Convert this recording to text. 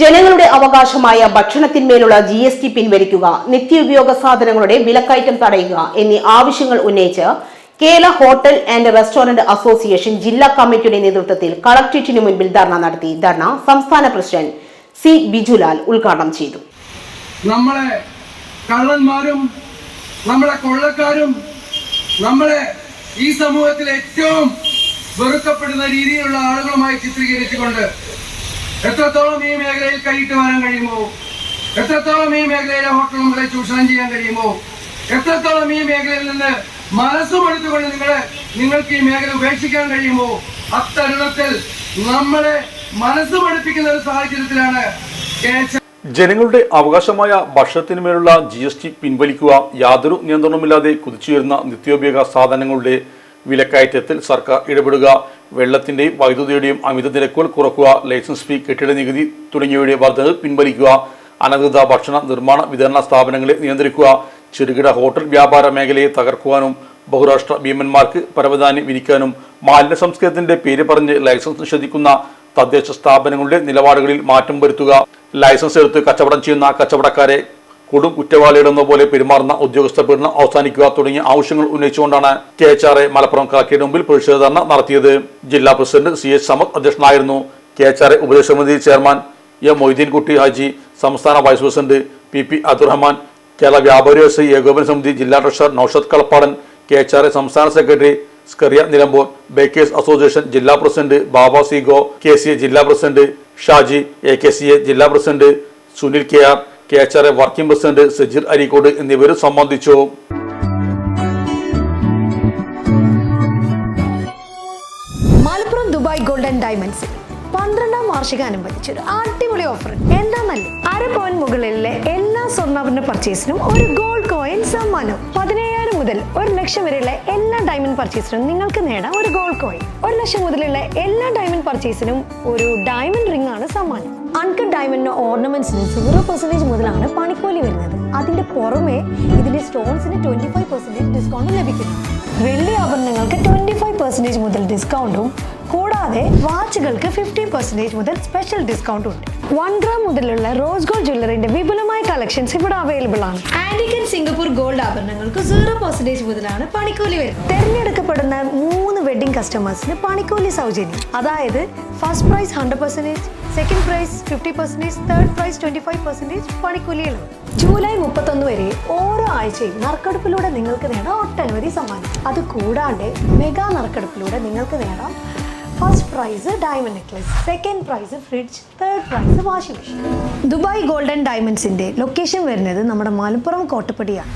ജനങ്ങളുടെ അവകാശമായ ഭക്ഷണത്തിന്മേലുള്ള GST പിൻവലിക്കുക, നിത്യോപയോഗ സാധനങ്ങളുടെ വിലക്കയറ്റം തടയുക എന്നീ ആവശ്യങ്ങൾ ഉന്നയിച്ച് Kerala hotel and restaurant association ജില്ലാ കമ്മിറ്റിയുടെ നേതൃത്വത്തിൽ കളക്ടറേറ്റിന് മുൻപിൽ ധർണ നടത്തി. ധർണ സംസ്ഥാന പ്രസിഡന്റ് സി ബിജുലാൽ ഉദ്ഘാടനം ചെയ്തു. നമ്മളെ കള്ളന്മാരും നമ്മളെ കൊള്ളക്കാരും നമ്മളെ ഈ സമൂഹത്തിൽ ഏറ്റവും വെറുക്കപ്പെടുന്ന രീതിയിലുള്ള ആളുകളുമായി ചിത്രീകരിച്ചുകൊണ്ട് എത്രത്തോളം ഈ മേഖലയിൽ കൈയിട്ട് വരാൻ കഴിയുമോ, എത്രത്തോളം ഈ മേഖലയിലെ ഹോട്ടലുകളെ ചൂഷണം ചെയ്യാൻ കഴിയുമോ, എത്രത്തോളം ഈ മേഖലയിൽ നിന്ന് മനസ്സുമെടുത്തുകൊണ്ട് നിങ്ങൾക്ക് ഈ മേഖല ഉപേക്ഷിക്കാൻ കഴിയുമോ, അത്തരുണത്തിൽ നമ്മളെ മനസ്സുമടുപ്പിക്കുന്ന ഒരു സാഹചര്യത്തിലാണ് ജനങ്ങളുടെ അവകാശമായ ഭക്ഷണത്തിനുമേലുള്ള GST പിൻവലിക്കുക, യാതൊരു നിയന്ത്രണമില്ലാതെ കുതിച്ചുയരുന്ന നിത്യോപയോഗ സാധനങ്ങളുടെ വിലക്കയറ്റത്തിൽ സർക്കാർ ഇടപെടുക, വെള്ളത്തിന്റെയും വൈദ്യുതിയുടെയും അമിത നിരക്കുകൾ കുറക്കുക, ലൈസൻസ് ഫീ, കെട്ടിട നികുതി തുടങ്ങിയവയുടെ വർധനവ് പിൻവലിക്കുക, അനധികൃത ഭക്ഷണ നിർമ്മാണ വിതരണ സ്ഥാപനങ്ങളെ നിയന്ത്രിക്കുക, ചെറുകിട ഹോട്ടൽ വ്യാപാര മേഖലയെ തകർക്കുവാനും ബഹുരാഷ്ട്ര ഭീമന്മാർക്ക് പരവതാനി വിരിക്കാനും മാലിന്യ സംസ്കരണത്തിന്റെ പേര് പറഞ്ഞ് ലൈസൻസ് നിഷേധിക്കുന്ന തദ്ദേശ സ്ഥാപനങ്ങളുടെ നിലപാടുകളിൽ മാറ്റം വരുത്തുക, ലൈസൻസ് എടുത്ത് കച്ചവടം ചെയ്യുന്ന കച്ചവടക്കാരെ കൊടും കുറ്റവാളിയിടുന്ന പോലെ പെരുമാറുന്ന ഉദ്യോഗസ്ഥ പീഡനം അവസാനിക്കുക തുടങ്ങിയ ആവശ്യങ്ങൾ ഉന്നയിച്ചുകൊണ്ടാണ് KHRA മലപ്പുറം കളക്ടറേറ്റിന് മുമ്പിൽ പ്രതിഷേധ ധർണ നടത്തിയത്. ജില്ലാ പ്രസിഡന്റ് CH സമദ് അധ്യക്ഷനായിരുന്നു. KHRA ഉപദേശക സമിതി ചെയർമാൻ M മൊയ്തീൻകുട്ടി ഹാജി, സംസ്ഥാന vice president PP Abdurahman, Kerala വ്യാപാരി വ്യവസായി ഏകോപന സമിതി ജില്ലാ ട്രഷറർ നൌഷദ് കളപ്പാടൻ, KHRA സംസ്ഥാന secretary Skaria Nilambur, bakers association ജില്ലാ പ്രസിഡന്റ് ബാബ സിഗോ, KCA ജില്ലാ പ്രസിഡന്റ് ഷാജി, AKCA ജില്ലാ president Sunil KR, KHRA working president Sajeer Areekode എന്നിവർ സംബന്ധിച്ചു. മലപ്പുറം ദുബായ് ഗോൾഡൻ ഡയമണ്ട്സ് 12ാം വാർഷികാനുബന്ധിച്ച് ഒരു അടിപൊളി ഓഫർ. എന്താന്നല്ലേ, 1/2 പവൻ മുകളിലെ എല്ലാ സ്വർണ്ണാഭരണ പർച്ചേസിനും ഒരു ഗോൾഡ് കോയിൻ സമ്മാനം. 17,000 മുതൽ 1 ലക്ഷം വരെയുള്ള എല്ലാ ഡയമണ്ട് പർച്ചേസിനും നിങ്ങൾക്ക് നേടാം ഒരു ഗോൾഡ് കോയിൻ. 1 ലക്ഷം മുതലുള്ള എല്ലാ ഡയമണ്ട് പർച്ചേസിനും ഒരു ഡയമണ്ട് റിംഗ് ആണ് സമ്മാനം. അൺകട്ട് ഡയമണ്ടിന്റെ ഓർണമെന്റ്സിന് 0% മുതലാണ് പണിക്കൂലി വരുന്നത്. അതിന്റെ പുറമെ ഇതിന്റെ സ്റ്റോൺസിന് 25% ഡിസ്കൗണ്ട് ലഭിക്കുന്നു. വെള്ളി ആഭരണങ്ങൾക്ക് 25% മുതൽ ഡിസ്കൗണ്ടും കൂടാതെ വാച്ചുകൾക്ക് 15% മുതൽ സ്പെഷ്യൽ ഡിസ്കൗണ്ടും ഉണ്ട്. 1 ഗ്രാം മുതലുള്ള റോസ് ഗോൾഡ് ജ്വല്ലറിന്റെ വിപുലമായ കളക്ഷൻസ് ഇവിടെ അവൈലബിൾ ആണ്. ആന്റിക് ആൻഡ് സിംഗപ്പൂർ ഗോൾഡ് ആഭരണങ്ങൾക്ക് 0% മുതലാണ് പണിക്കൂലി വരുന്നത്. തെരഞ്ഞെടുക്കപ്പെടുന്ന 3 വെഡിംഗ് കസ്റ്റമേഴ്സിന് പണിക്കൂലി സൗജന്യം. അതായത് first prize 100%, second prize 50%, third prize 25% പണിക്കൂലിയിലാണ്. ജൂലൈ 31 വരെ ഓരോ ആഴ്ചയും നറുക്കെടുപ്പിലൂടെ നിങ്ങൾക്ക് നേടാം ഒട്ടനവധി സമ്മാനം. അത് കൂടാണ്ട് മെഗാ നറുക്കെടുപ്പിലൂടെ നിങ്ങൾക്ക് നേടാം first prize diamond necklace, second prize fridge, third prize washing machine. Dubai golden ഡയമണ്ട്സിന്റെ ലൊക്കേഷൻ വരുന്നത് നമ്മുടെ മലപ്പുറം കോട്ടപ്പടിയാണ്.